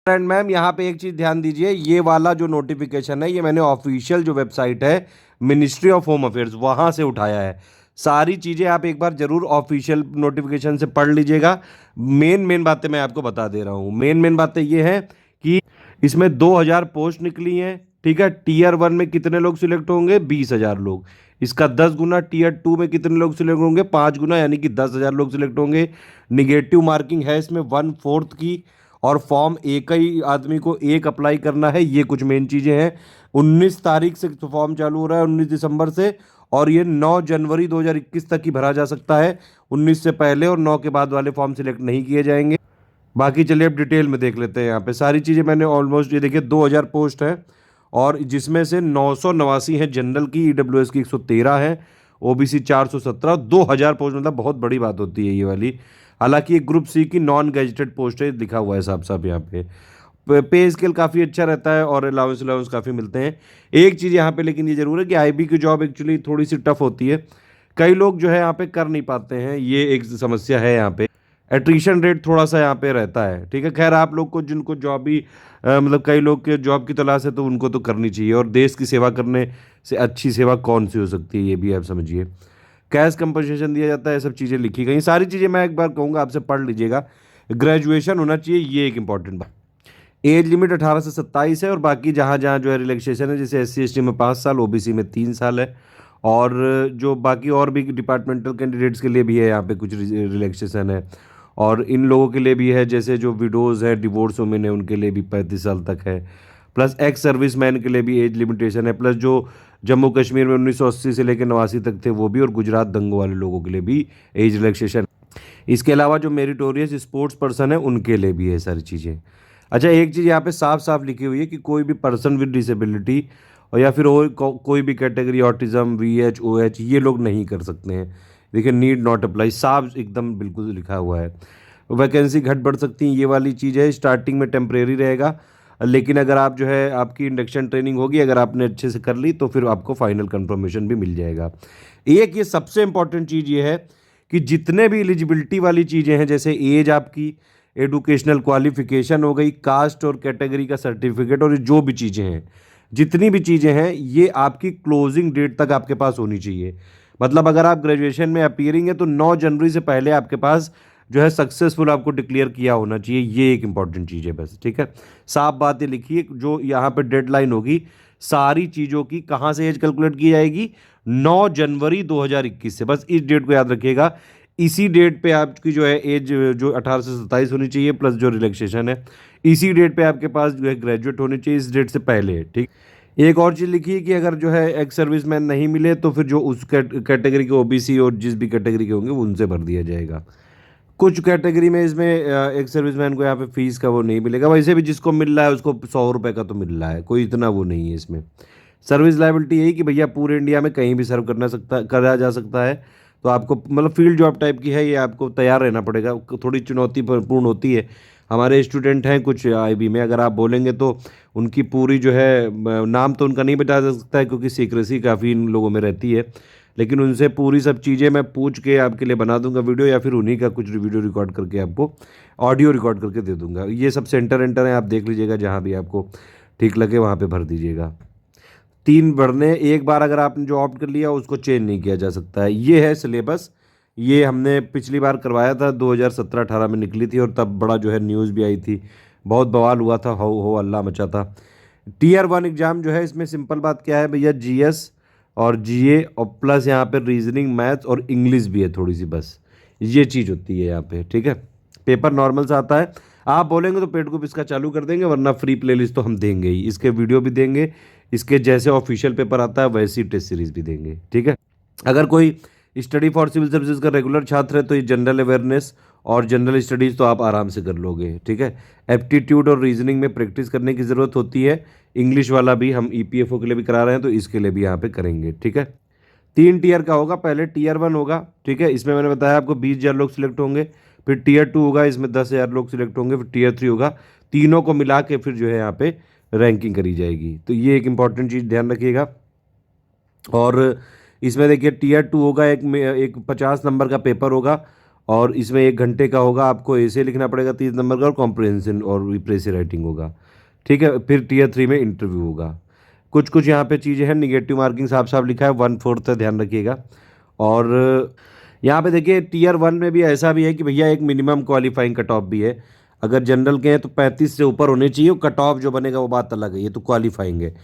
And ma'am यहाँ पे एक चीज़ ध्यान दीजिए, ये वाला जो नोटिफिकेशन है ये मैंने ऑफिशियल जो वेबसाइट है मिनिस्ट्री ऑफ होम अफेयर्स वहाँ से उठाया है। सारी चीज़ें आप एक बार जरूर ऑफिशियल नोटिफिकेशन से पढ़ लीजिएगा। मेन मेन बातें मैं आपको बता दे रहा हूँ। मेन मेन बातें ये हैं कि इसमें 2000 पोस्ट निकली हैं। ठीक है, टीयर 1 में कितने लोग सिलेक्ट होंगे? 20,000 लोग। इसका 10 गुना टीयर 2 में कितने लोग सिलेक्ट होंगे? 5 गुना, यानी कि 10,000 लोग सिलेक्ट होंगे। निगेटिव मार्किंग है इसमें 1/4 की। और फॉर्म एक ही आदमी को एक अप्लाई करना है। ये कुछ मेन चीज़ें हैं। 19 तारीख से फॉर्म चालू हो रहा है, 19 दिसंबर से, और ये 9 जनवरी 2021 तक ही भरा जा सकता है। 19 से पहले और 9 के बाद वाले फॉर्म सिलेक्ट नहीं किए जाएंगे। बाकी चलिए अब डिटेल में देख लेते हैं। यहाँ पे सारी चीज़ें मैंने ऑलमोस्ट, ये देखिए 2000 पोस्ट है, और जिसमें से 989 है जनरल की, ईडब्ल्यूएस की 113 है, ओबीसी 417। 2000 पोस्ट मतलब बहुत बड़ी बात होती है ये वाली। हालांकि एक ग्रुप सी की नॉन गैजेटेड पोस्ट है, लिखा हुआ है साफ साफ यहाँ पे। पे स्केल काफ़ी अच्छा रहता है और अलाउंस अलाउंस काफ़ी मिलते हैं। एक चीज़ यहाँ पे लेकिन ये ज़रूर है कि आईबी की जॉब एक्चुअली थोड़ी सी टफ होती है। कई लोग जो है यहाँ पे कर नहीं पाते हैं, ये एक समस्या है यहाँ पे। एट्रिशन रेट थोड़ा सा यहाँ पे रहता है। ठीक है, खैर आप लोग को जिनको जॉब ही मतलब कई लोग के जॉब की तलाश है तो उनको तो करनी चाहिए, और देश की सेवा करने से अच्छी सेवा कौन सी हो सकती है, ये भी आप समझिए। कैश कंपनसेशन दिया जाता है, सब चीज़ें लिखी गई। सारी चीज़ें मैं एक बार कहूँगा आपसे पढ़ लीजिएगा। ग्रेजुएशन होना चाहिए, ये एक इंपॉर्टेंट बात। एज लिमिट 18 से 27 है, और बाकी जहाँ जहाँ जो है रिलैक्सेशन है, जैसे SC ST में 5 साल, ओबीसी में 3 साल है। और जो बाकी और भी डिपार्टमेंटल कैंडिडेट्स के लिए भी है यहाँ पे कुछ रिलैक्सेशन है। और इन लोगों के लिए भी है, जैसे जो विडोज़ है, डिवोर्स वुमेन है, उनके लिए भी 35 साल तक है। प्लस एक्स सर्विस मैन के लिए भी एज लिमिटेशन है। प्लस जो जम्मू कश्मीर में 1980 से लेकर 89 तक थे वो भी, और गुजरात दंगों वाले लोगों के लिए भी एज रिलैक्सेशन। इसके अलावा जो मेरिटोरियस स्पोर्ट्स पर्सन है उनके लिए भी है सारी चीज़ें। अच्छा, एक चीज़ यहाँ पे साफ साफ लिखी हुई है कि कोई भी पर्सन विद डिसेबिलिटी, और या फिर और कोई भी कैटेगरी, ऑटिज्म, VH OH, ये लोग नहीं कर सकते हैं। देखिए, नीड नॉट अप्लाई, साफ एकदम बिल्कुल लिखा हुआ है। वैकेंसी घट बढ़ सकती है, ये वाली चीज़ है। स्टार्टिंग में टेम्परेरी रहेगा, लेकिन अगर आप जो है आपकी इंडक्शन ट्रेनिंग होगी, अगर आपने अच्छे से कर ली तो फिर आपको फाइनल कंफर्मेशन भी मिल जाएगा। एक ये सबसे इंपॉर्टेंट चीज़ ये है कि जितने भी एलिजिबिलिटी वाली चीज़ें हैं, जैसे एज आपकी, एडुकेशनल क्वालिफिकेशन हो गई, कास्ट और कैटेगरी का सर्टिफिकेट, और जो भी चीज़ें हैं, जितनी भी चीज़ें हैं, ये आपकी क्लोजिंग डेट तक आपके पास होनी चाहिए। मतलब अगर आप ग्रेजुएशन में अपीयरिंग है तो 9 जनवरी से पहले आपके पास जो है सक्सेसफुल आपको डिक्लेयर किया होना चाहिए। ये एक इंपॉर्टेंट चीज़ है बस। ठीक है, साफ बात ये लिखिए, जो यहाँ पे डेडलाइन होगी सारी चीज़ों की, कहाँ से एज कैलकुलेट की जाएगी? 9 जनवरी 2021 से। बस इस डेट को याद रखिएगा। इसी डेट पे आपकी जो है एज जो 18 से 27 होनी चाहिए, प्लस जो रिलैक्सेशन है, इसी डेट पे आपके पास जो है ग्रेजुएट होनी चाहिए, इस डेट से पहले। ठीक, एक और चीज़ लिखिए कि अगर जो है एक्स सर्विसमैन नहीं मिले तो फिर जो उस कैटेगरी के ओबीसी और जिस भी कैटेगरी के होंगे वो उनसे भर दिया जाएगा। कुछ कैटेगरी में इसमें एक सर्विसमैन को यहाँ पे फीस का वो नहीं मिलेगा। वैसे भी जिसको मिल रहा है उसको 100 रुपये का तो मिल रहा है, कोई इतना वो नहीं है इसमें। सर्विस लाइबिलिटी यही कि भैया पूरे इंडिया में कहीं भी सर्व करना सकता करा जा सकता है। तो आपको मतलब फील्ड जॉब टाइप की है ये, आपको तैयार रहना पड़ेगा। थोड़ी चुनौतीपूर्ण होती है। हमारे स्टूडेंट हैं कुछ IB में, अगर आप बोलेंगे तो उनकी पूरी जो है नाम तो उनका नहीं बता सकता है क्योंकि सीक्रेसी काफ़ी इन लोगों में रहती है, लेकिन उनसे पूरी सब चीज़ें मैं पूछ के आपके लिए बना दूंगा वीडियो, या फिर उन्हीं का कुछ वीडियो रिकॉर्ड करके आपको ऑडियो रिकॉर्ड करके दे दूंगा। ये सब सेंटर एंटर हैं, आप देख लीजिएगा, जहाँ भी आपको ठीक लगे वहाँ पे भर दीजिएगा। 3 भरने, एक बार अगर आपने जो ऑप्ट कर लिया उसको चेंज नहीं किया जा सकता है। ये है सिलेबस। ये हमने पिछली बार करवाया था, 2017-18 में निकली थी, और तब बड़ा जो है न्यूज़ भी आई थी, बहुत बवाल हुआ था, हो अल्लाह मचा था। टीयर 1 एग्ज़ाम जो है, इसमें सिंपल बात क्या है भैया, GS और GA, और प्लस यहाँ पे रीजनिंग, मैथ्स और इंग्लिश भी है थोड़ी सी, बस ये चीज़ होती है यहाँ पे। ठीक है, पेपर नॉर्मल सा आता है। आप बोलेंगे तो पेड ग्रुप इसका चालू कर देंगे, वरना फ्री प्लेलिस्ट तो हम देंगे ही, इसके वीडियो भी देंगे, इसके जैसे ऑफिशियल पेपर आता है वैसी टेस्ट सीरीज भी देंगे। ठीक है, अगर कोई स्टडी फॉर सिविल सर्विसेज का रेगुलर छात्र है तो ये जनरल अवेयरनेस और जनरल स्टडीज़ तो आप आराम से कर लोगे। ठीक है, एप्टीट्यूड और रीजनिंग में प्रैक्टिस करने की ज़रूरत होती है। इंग्लिश वाला भी हम EPFO के लिए भी करा रहे हैं तो इसके लिए भी यहाँ पे करेंगे। ठीक है, 3 टीयर का होगा। पहले टीयर 1 होगा, ठीक है, इसमें मैंने बताया आपको 20,000 लोग सिलेक्ट होंगे। फिर टीयर 2 होगा, इसमें 10,000 लोग सिलेक्ट होंगे। फिर टीयर 3 होगा। तीनों को मिला के फिर जो है यहाँ पे रैंकिंग करी जाएगी। तो ये एक इंपॉर्टेंट चीज़ ध्यान रखिएगा। और इसमें देखिए टीयर 2 होगा, एक 50 नंबर का पेपर होगा, और इसमें 1 घंटे का होगा, आपको ऐसे लिखना पड़ेगा 30 नंबर का, और कॉम्प्रिहेंशन और प्रेस राइटिंग होगा। ठीक है, फिर टियर 3 में इंटरव्यू होगा। कुछ कुछ यहाँ पे चीज़ें हैं, निगेटिव मार्किंग साफ साफ लिखा है, 1/4 है, ध्यान रखिएगा। और यहाँ पे देखिए टियर 1 में भी ऐसा भी है कि भैया एक मिनिमम क्वालिफाइंग कट ऑफ भी है। अगर जनरल के हैं तो 35 से ऊपर होने चाहिए, कट ऑफ जो बनेगा वो बात अलग है, ये तो क्वालिफाइंग है।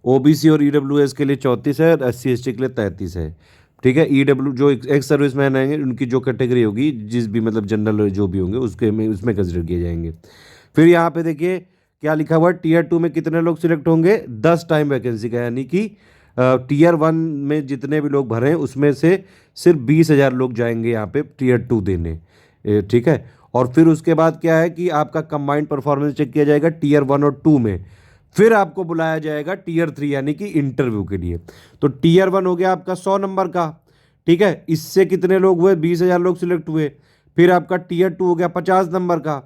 ओबीसी और ईडब्ल्यूएस के लिए 34 है, एससी एसटी के लिए 33 है। ठीक है, ईडब्ल्यू जो एक्स सर्विस मैन आएंगे उनकी जो कैटेगरी होगी, जिस भी मतलब जनरल जो भी होंगे उसके में उसमें कंसिडर किए जाएंगे। फिर यहाँ पे देखिए क्या लिखा हुआ है, टियर 2 में कितने लोग सिलेक्ट होंगे, 10 टाइम वैकेंसी का, यानी कि टियर 1 में जितने भी लोग भरे हैं उसमें से सिर्फ 20,000 लोग जाएंगे यहाँ पे टियर 2 देने। ठीक है, और फिर उसके बाद क्या है कि आपका कंबाइंड परफॉर्मेंस चेक किया जाएगा टियर 1 और 2 में। फिर आपको बुलाया जाएगा टियर 3 यानी कि इंटरव्यू के लिए। तो टियर 1 हो गया आपका 100 नंबर का। ठीक है, इससे कितने लोग हुए, 20,000 लोग सिलेक्ट हुए। फिर आपका टियर 2 हो गया 50 नंबर का।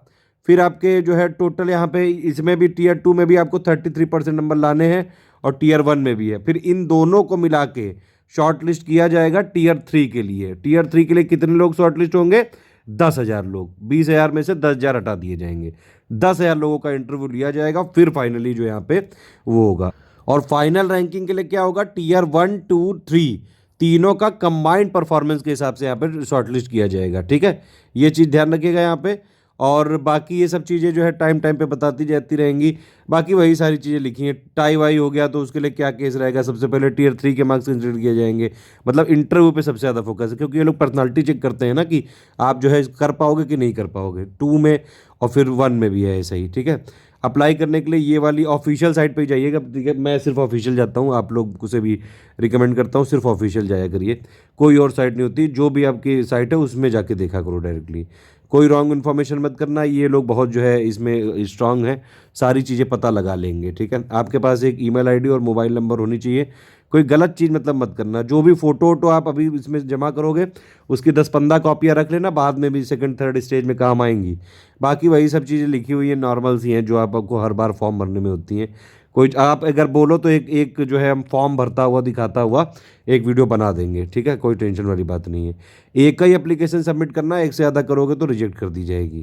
फिर आपके जो है टोटल यहाँ पे इसमें भी टियर 2 में भी आपको 33% नंबर लाने हैं, और टियर 1 में भी है। फिर इन दोनों को मिला के शॉर्ट लिस्ट किया जाएगा टियर 3 के लिए। टियर 3 के लिए कितने लोग शॉर्ट लिस्ट होंगे, 10,000 लोग। 20,000 में से 10,000 हटा दिए जाएंगे, 10,000 लोगों का इंटरव्यू लिया जाएगा। फिर फाइनली जो यहाँ पे वो होगा, और फाइनल रैंकिंग के लिए क्या होगा, टियर 1 2 3 तीनों का कंबाइंड परफॉर्मेंस के हिसाब से यहाँ पे शॉर्टलिस्ट किया जाएगा। ठीक है, ये चीज़ ध्यान रखिएगा यहाँ पे। और बाकी ये सब चीज़ें जो है टाइम टाइम पे बताती जाती रहेंगी। बाकी वही सारी चीज़ें लिखी हैं। टाई वाई हो गया तो उसके लिए क्या केस रहेगा, सबसे पहले टियर 3 के मार्क्स कंसिडर किए जाएंगे। मतलब इंटरव्यू पे सबसे ज़्यादा फोकस है, क्योंकि ये लोग पर्सनालिटी चेक करते हैं ना कि आप जो है कर पाओगे कि नहीं कर पाओगे, 2 में और फिर 1 में भी है ऐसा ही। ठीक है, अप्लाई करने के लिए ये वाली ऑफिशियल साइट पे ही जाइएगा। ठीक है, मैं सिर्फ ऑफिशियल जाता हूँ, आप लोग को से भी रिकमेंड करता हूँ सिर्फ ऑफिशियल जाया करिए, कोई और साइट नहीं होती। जो भी आपकी साइट है उसमें जाके देखा करो डायरेक्टली। कोई रॉन्ग इन्फॉर्मेशन मत करना, ये लोग बहुत जो है इसमें स्ट्रांग है, सारी चीज़ें पता लगा लेंगे। ठीक है, आपके पास एक ईमेल आईडी और मोबाइल नंबर होनी चाहिए। कोई गलत चीज़ मतलब मत करना। जो भी फ़ोटो वोटो आप अभी इसमें जमा करोगे उसकी 10-15 कॉपियाँ रख लेना, बाद में भी सेकंड थर्ड स्टेज में काम आएंगी। बाकी वही सब चीज़ें लिखी हुई हैं, नॉर्मल सी हैं जो आपको हर बार फॉर्म भरने में होती हैं। कोई आप अगर बोलो तो एक एक जो है हम फॉर्म भरता हुआ दिखाता हुआ एक वीडियो बना देंगे। ठीक है, कोई टेंशन वाली बात नहीं है। एक का ही एप्लीकेशन सबमिट करना है, एक से ज़्यादा करोगे तो रिजेक्ट कर दी जाएगी।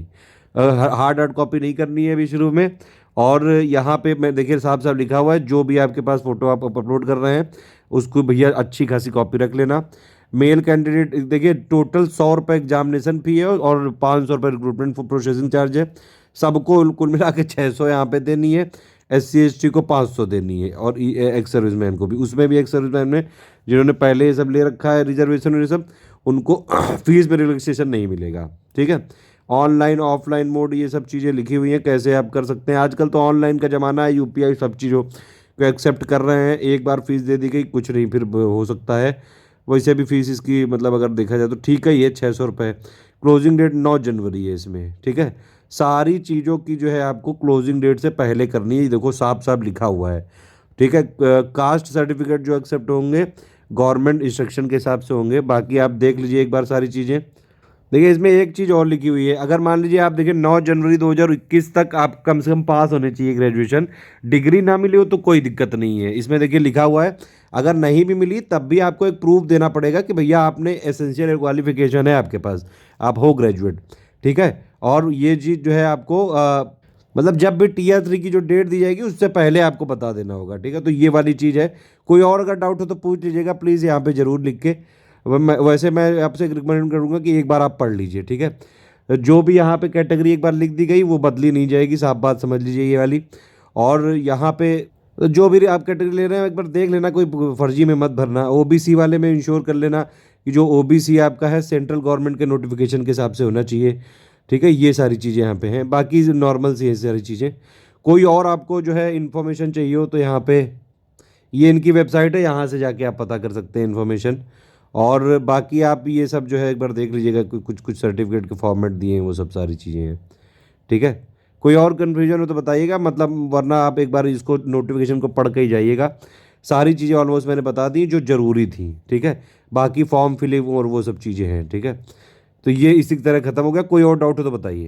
हार्ड कॉपी नहीं करनी है अभी शुरू में। और यहाँ पे मैं देखिए साफ साफ लिखा हुआ है, जो भी आपके पास फ़ोटो आप अपलोड कर रहे हैं उसको भैया अच्छी खासी कॉपी रख लेना। मेल कैंडिडेट देखिए टोटल 100 रुपये एग्जामिनेशन फ़ी है, और 500 रुपये रिक्रूटमेंट प्रोसेसिंग चार्ज है। सबको कुल मिला के 600 यहाँ पे देनी है। SC ST को 500 देनी है, और एक्स सर्विसमैन को भी, उसमें भी एक्स सर्विसमैन में जिन्होंने पहले ये सब ले रखा है रिजर्वेशन और ये सब, उनको फीस में रिलैक्सेशन नहीं मिलेगा। ठीक है, ऑनलाइन ऑफलाइन मोड ये सब चीज़ें लिखी हुई हैं कैसे आप कर सकते हैं। आजकल तो ऑनलाइन का ज़माना है, UPI सब चीज़ों को एक्सेप्ट कर रहे हैं। एक बार फीस दे दी गई, कुछ नहीं फिर हो सकता है। वैसे भी फीस इसकी मतलब अगर देखा जाए तो ठीक है, ये 600 रुपये। क्लोजिंग डेट 9 जनवरी है इसमें। ठीक है, सारी चीज़ों की जो है आपको क्लोजिंग डेट से पहले करनी है, ये देखो साफ साफ लिखा हुआ है। ठीक है, कास्ट सर्टिफिकेट जो एक्सेप्ट होंगे गवर्नमेंट इंस्ट्रक्शन के हिसाब से होंगे। बाकी आप देख लीजिए एक बार सारी चीज़ें। देखिए इसमें एक चीज़ और लिखी हुई है, अगर मान लीजिए आप देखिए 9 जनवरी 2021 तक आप कम से कम पास होने चाहिए ग्रेजुएशन। डिग्री ना मिली हो तो कोई दिक्कत नहीं है। इसमें देखिए लिखा हुआ है अगर नहीं भी मिली तब भी आपको एक प्रूफ देना पड़ेगा कि भैया आपने एसेंशियल क्वालिफिकेशन है आपके पास, आप हो ग्रेजुएट। ठीक है, और ये चीज़ जो है आपको मतलब जब भी टियर 3 की जो डेट दी जाएगी उससे पहले आपको बता देना होगा। ठीक है, तो ये वाली चीज़ है। कोई और अगर डाउट हो तो पूछ लीजिएगा प्लीज़, यहाँ पे ज़रूर लिख के। वैसे मैं आपसे रिकमेंड करूँगा कि एक बार आप पढ़ लीजिए। ठीक है, जो भी यहाँ पे कैटेगरी एक बार लिख दी गई वो बदली नहीं जाएगी, साफ बात समझ लीजिए ये वाली। और यहाँ पे जो भी आप कैटेगरी ले रहे हैं एक बार देख लेना, कोई फर्जी में मत भरना। OBC वाले में इंश्योर कर लेना कि जो OBC आपका है सेंट्रल गवर्नमेंट के नोटिफिकेशन के हिसाब से होना चाहिए। ठीक है, ये सारी चीज़ें यहाँ पे हैं, बाकी नॉर्मल सी है सारी चीज़ें। कोई और आपको जो है इन्फॉर्मेशन चाहिए हो तो यहाँ पे ये इनकी वेबसाइट है, यहाँ से जाके आप पता कर सकते हैं इन्फॉर्मेशन। और बाकी आप ये सब जो है एक बार देख लीजिएगा, कुछ कुछ सर्टिफिकेट के फॉर्मेट दिए हैं वो सब सारी चीज़ें हैं। ठीक है, कोई और कन्फ्यूजन हो तो बताइएगा, मतलब वरना आप एक बार इसको नोटिफिकेशन को पढ़ के ही जाइएगा। सारी चीज़ें ऑलमोस्ट मैंने बता दी जो ज़रूरी थी। ठीक है, बाकी फॉर्म फिलिंग और वो सब चीज़ें हैं। ठीक है, तो ये इसी तरह ख़त्म हो गया। कोई और डाउट हो तो बताइए।